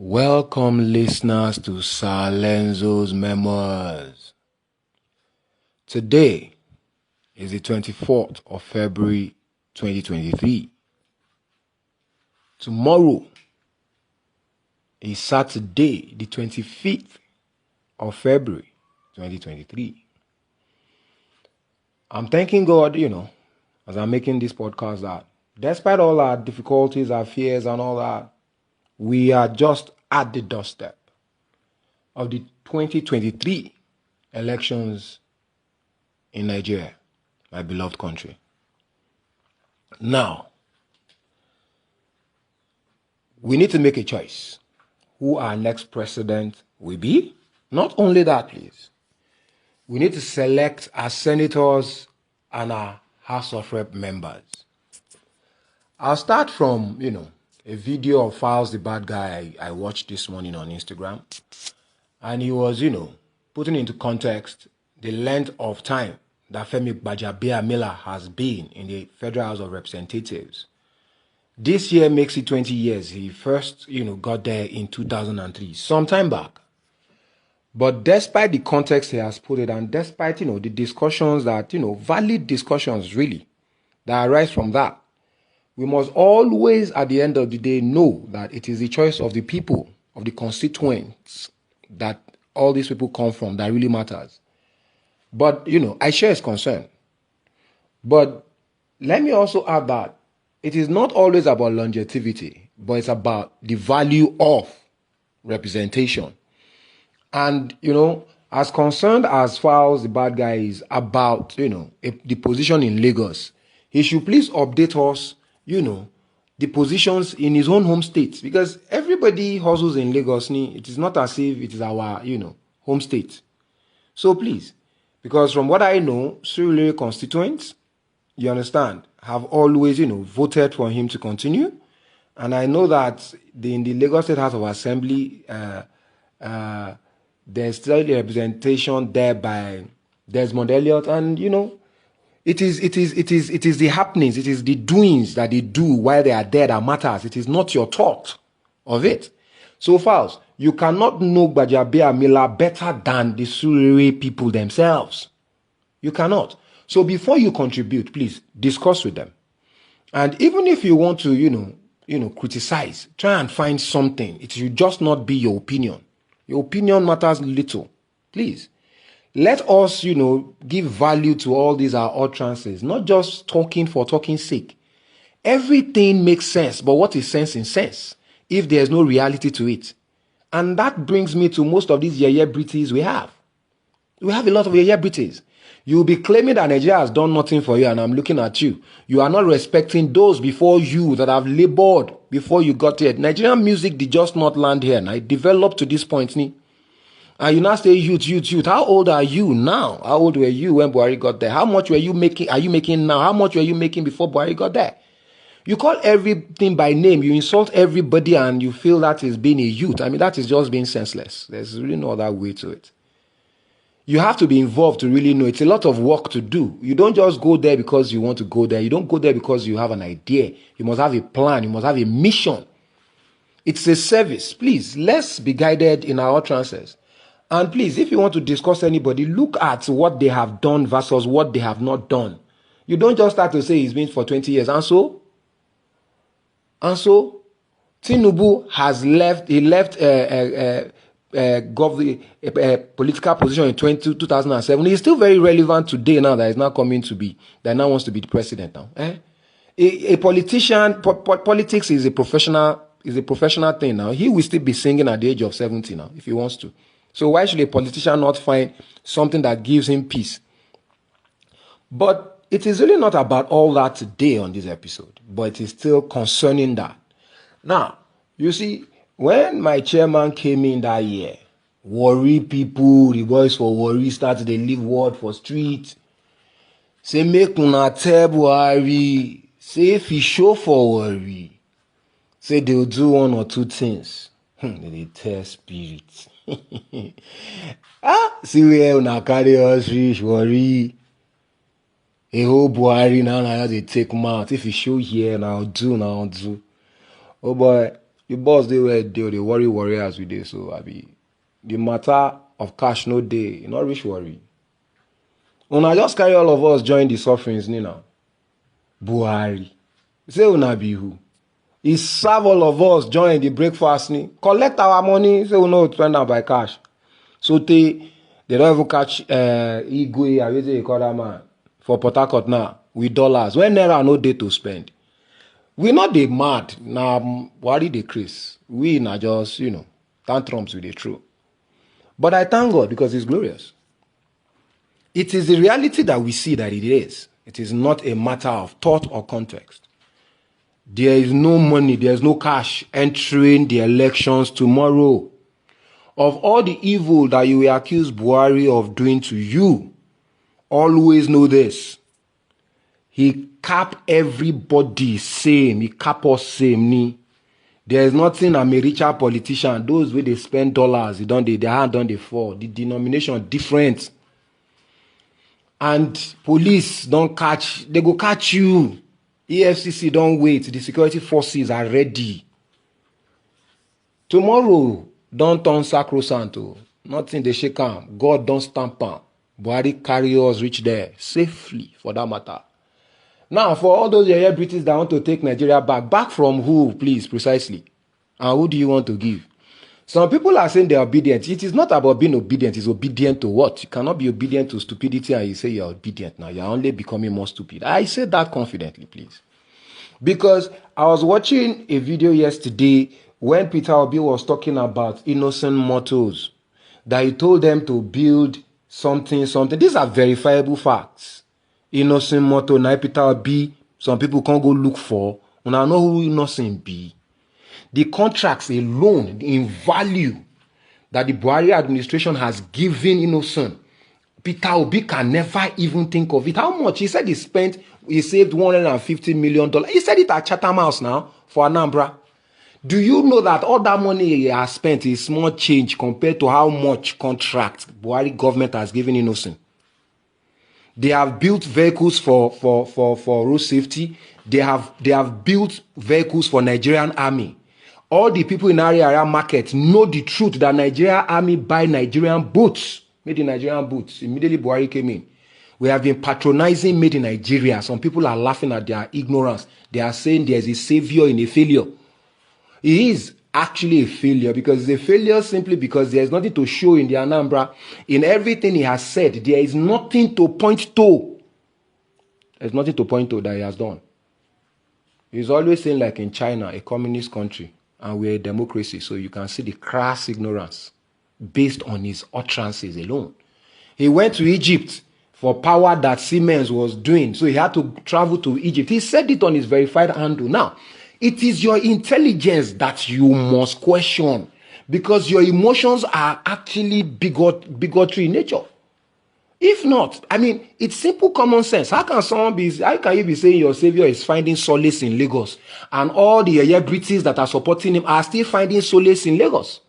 Welcome listeners to Sir LENZO'S Memoirs. Today is the 24th of February 2023. Tomorrow is Saturday, the 25th of February 2023. I'm thanking God, as I'm making this podcast, that despite all our difficulties, our fears and all that, we are just at the doorstep of the 2023 elections in Nigeria, my beloved country. Now, we need to make a choice who our next president will be. Not only that, please. We need to select our senators and our House of Rep members. I'll start from, a video of Files the Bad Guy I watched this morning on Instagram. And he was, putting into context the length of time that Femi Gbajabiamila has been in the Federal House of Representatives. This year makes it 20 years. He first, got there in 2003, some time back. But despite the context he has put it, and despite, the discussions that, valid discussions really, that arise from that, we must always, at the end of the day, know that it is the choice of the people, of the constituents, that all these people come from that really matters. But, I share his concern. But let me also add that it is not always about longevity, but it's about the value of representation. And, as concerned as far as the bad guy is about, the position in Lagos, he should please update us, the positions in his own home state. Because everybody hustles in Lagos. It is not as if it is our, home state. So please, because from what I know, Surulere constituents, you understand, have always, voted for him to continue. And I know that in the Lagos State House of Assembly, there's still the representation there by Desmond Elliott, and it is the happenings, it is the doings that they do while they are there that matters. It is not your thought of it. So far, you cannot know Gbajabiamila better than the Surulere people themselves. You cannot. So before you contribute, please discuss with them. And even if you want to, criticize, try and find something. It should just not be your opinion. Your opinion matters little. Please, let us, give value to all these our utterances, not just talking for talking's sake. Everything makes sense, but what is sense in sense if there's no reality to it? And that brings me to most of these yeye brities we have. We have a lot of yeye brities. You'll be claiming that Nigeria has done nothing for you, and I'm looking at you. You are not respecting those before you that have labored before you got here. Nigerian music did just not land here. Now, it developed to this point. And you now say youth. How old are you now? How old were you when Buhari got there? How much were you making? Are you making now? How much were you making before Buhari got there? You call everything by name. You insult everybody, and you feel that is being a youth. I mean, that is just being senseless. There's really no other way to it. You have to be involved to really know. It's a lot of work to do. You don't just go there because you want to go there. You don't go there because you have an idea. You must have a plan. You must have a mission. It's a service. Please, let's be guided in our utterances. And please, if you want to discuss anybody, look at what they have done versus what they have not done. You don't just start to say he's been for 20 years. And so, Tinubu has left. He left political position in 2007. He's still very relevant today now that he's now coming to be, that now wants to be the president now. A politician, politics is a professional thing now. He will still be singing at the age of 70 now if he wants to. So why should a politician not find something that gives him peace? But it is really not about all that today on this episode, but it is still concerning that. Now, you see, when my chairman came in that year, Warri people, the boys for Warri started to leave word for street. Say, make una tell Buhari. Say, if he show for Warri, say they'll do one or two things. They tell spirit. See where una carry us reach, Warri. A whole Buhari now they take mouth. If he show here, now do. Oh boy. The boss, they worry warriors with this. So, the matter of cash no day, not rich worry. Una just carry all of us join the sufferings, now. BUHARI. Say una be who? He serve all of us join the breakfast, collect our money, say we no spend am by cash. So they don't even catch Igwe, I they call that man, for Port Harcourt now, with dollars. When naira no day to spend. We not dey mad, now worry the Chris. We not just, tantrums with the truth. But I thank God because it's glorious. It is the reality that we see that it is. It is not a matter of thought or context. There is no money, there is no cash entering the elections tomorrow. Of all the evil that you will accuse BUHARI of doing to you, always know this. He cap everybody same. He cap us same. There is nothing I'm a richer politician. Those where they spend dollars, their hand on the fall. The denomination different. And police don't catch, they go catch you. EFCC don't wait. The security forces are ready. Tomorrow, don't turn sacrosanto. Nothing they shake am. God don't stamp am. BUHARI carry us reach there safely, for that matter. Now, for all those British that want to take Nigeria back from who, please, precisely? And who do you want to give? Some people are saying they're obedient. It is not about being obedient. It's obedient to what? You cannot be obedient to stupidity and you say you're obedient now. You're only becoming more stupid. I say that confidently, please. Because I was watching a video yesterday when Peter Obi was talking about innocent mortals. That he told them to build something. These are verifiable facts. Innocent mortal, now Peter Obi, some people can't go look for. And I know who innocent be. The contracts alone in value that the BUHARI administration has given innocent, Peter Obi can never even think of it. How much? He said he saved $150 million. He said it at Chatham House now for Anambra. Do you know that all that money he has spent is small change compared to how much contract BUHARI government has given innocent? They have built vehicles for road safety. They have built vehicles for Nigerian army. All the people in area market know the truth that Nigerian army buy Nigerian boots, made in Nigerian boots. Immediately BUHARI came in. We have been patronizing made in Nigeria. Some people are laughing at their ignorance. They are saying there's a savior in a failure. He is actually a failure because it's a failure simply because there's nothing to show in the Anambra. In everything he has said, there is nothing to point to. There's nothing to point to that he has done. He's always saying like in China, a communist country, and we're a democracy, so you can see the crass ignorance based on his utterances alone. He went to Egypt for power that Siemens was doing, so he had to travel to Egypt. He said it on his verified handle. Now, it is your intelligence that you must question because your emotions are actually bigotry in nature. If not, it's simple common sense. How can you be saying your savior is finding solace in Lagos and all the British that are supporting him are still finding solace in Lagos?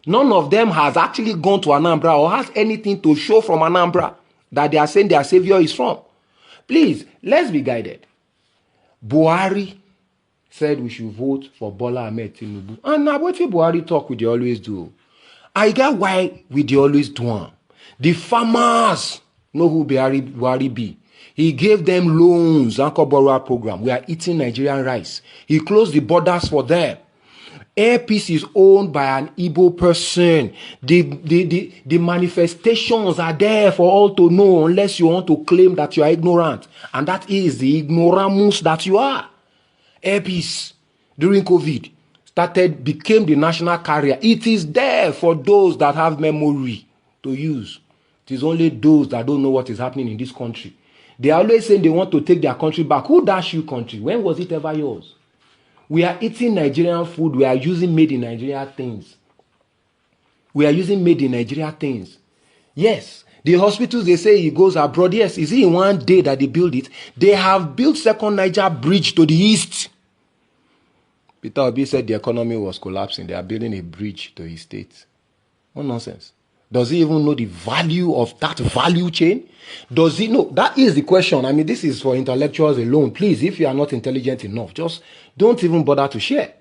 None of them has actually gone to Anambra or has anything to show from Anambra that they are saying their savior is from. Please, let's be guided. BUHARI said we should vote for Bola Ahmed Tinubu. And now what BUHARI talk we dey always do. I get why we dey always do am. The farmers know who BUHARI be. He gave them loans, Anchor Borrower program. We are eating Nigerian rice. He closed the borders for them. Airpeace is owned by an Igbo person. The manifestations are there for all to know unless you want to claim that you are ignorant. And that is the ignoramus that you are. Airpeace during COVID became the national carrier. It is there for those that have memory to use. It is only those that don't know what is happening in this country. They are always saying they want to take their country back. Who dash you country? When was it ever yours? We are eating Nigerian food. We are using made in Nigeria things. We are using made in Nigeria things. Yes. The hospitals, they say he goes abroad. Yes. Is it in one day that they build it? They have built second Niger bridge to the east. Peter Obi said the economy was collapsing. They are building a bridge to his state. What nonsense. Does he even know the value of that value chain? Does he know? That is the question. This is for intellectuals alone. Please, if you are not intelligent enough, just don't even bother to share.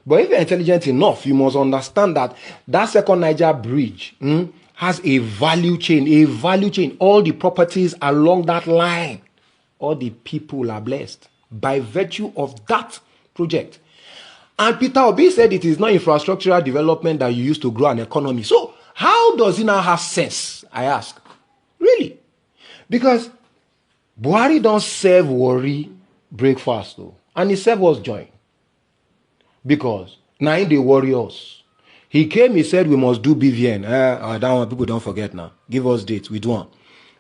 But if you're intelligent enough, you must understand that that second Niger bridge has a value chain. All the properties along that line, all the people are blessed by virtue of that project. And Peter Obi said it is not infrastructural development that you use to grow an economy. So how does it now have sense, I ask? Really? Because Buhari don't serve Warri breakfast though. And he serve us join. Because now in the warriors. He came, he said we must do BVN. That one people don't forget now. Give us dates, we do one.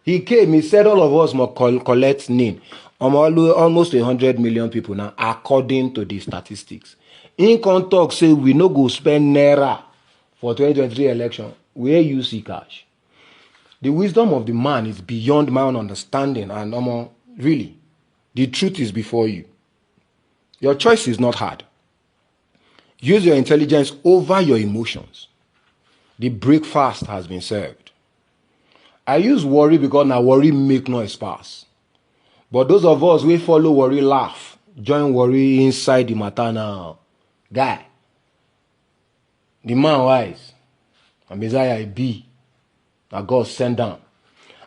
He came, he said all of us must collect name. Almost 100 million people now, according to the statistics. In talk say we no go spend naira for 2023 election. Where you see cash? The wisdom of the man is beyond my own understanding, and really, the truth is before you. Your choice is not hard. Use your intelligence over your emotions. The breakfast has been served. I use worry because now worry make noise pass. But those of us we follow worry laugh, join worry inside the matter now. Guy, the man wise, and Messiah be, that God sent down.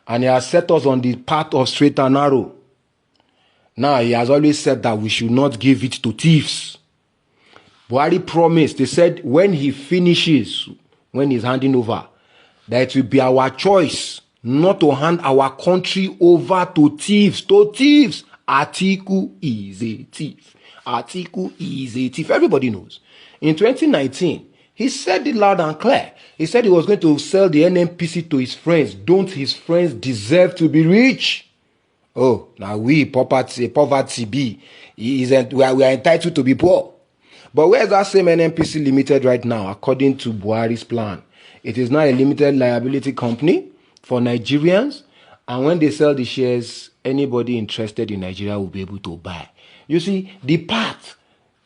And he has set us on the path of straight and narrow. Now he has always said that we should not give it to thieves. Buhari promised, they said when he finishes, when he's handing over, that it will be our choice not to hand our country over to thieves. To thieves. Atiku is a thief. Atiku is a thief. Everybody knows. In 2019, he said it loud and clear. He said he was going to sell the NNPC to his friends. Don't his friends deserve to be rich? Oh, now we, poverty be. We are entitled to be poor. But where is that same NNPC Limited right now, according to Buhari's plan? It is now a limited liability company for Nigerians. And when they sell the shares, anybody interested in Nigeria will be able to buy. You see, the path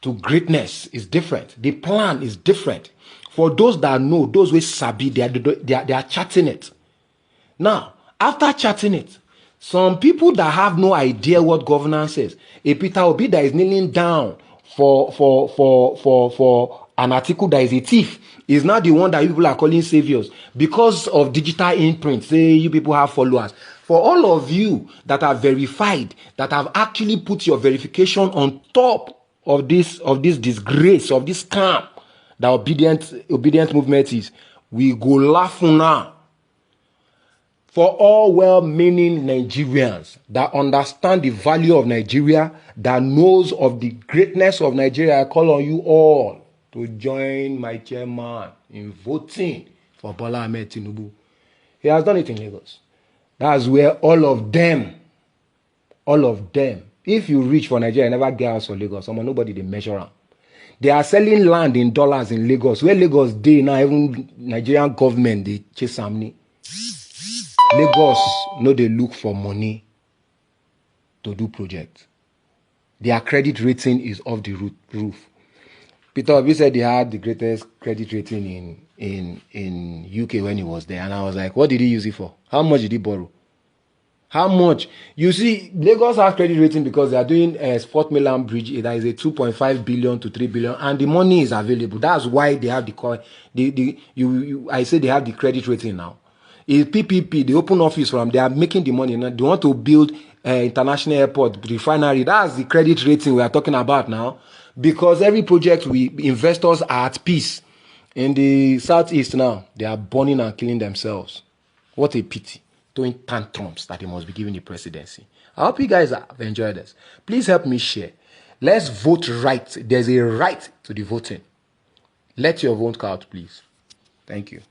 to greatness is different. The plan is different. For those that know, those who sabi, they are charting it. Now, after charting it, some people that have no idea what governance is, a Peter Obi that is kneeling down for an article that is a thief, is now the one that people are calling saviors because of digital imprint. Say you people have followers. For all of you that are verified, that have actually put your verification on top of this disgrace, of this scam that obedient movement is, we go laugh now. For all well-meaning Nigerians that understand the value of Nigeria, that knows of the greatness of Nigeria, I call on you all to join my chairman in voting for Bola Ahmed Tinubu. He has done it in Lagos. That's where all of them, if you reach for Nigeria, never get out of Lagos. Nobody they measure them. They are selling land in dollars in Lagos. Where Lagos day now, even Nigerian government, they chase money. Lagos, no, they look for money to do projects. Their credit rating is off the roof. Peter Obi said he had the greatest credit rating in UK when he was there. And I was like, what did he use it for? How much did he borrow? How much? You see, Lagos has credit rating because they are doing a Fort Milan Bridge. That is a 2.5 billion to 3 billion. And the money is available. That's why they have I say they have the credit rating now. It's PPP, the open office for them. They are making the money now. They want to build international airport, refinery. That's the credit rating we are talking about now. Because every project investors are at peace. In the southeast now, they are burning and killing themselves. What a pity. Doing tantrums that they must be given the presidency. I hope you guys have enjoyed this. Please help me share. Let's vote right. There's a right to the voting. Let your vote count, please. Thank you.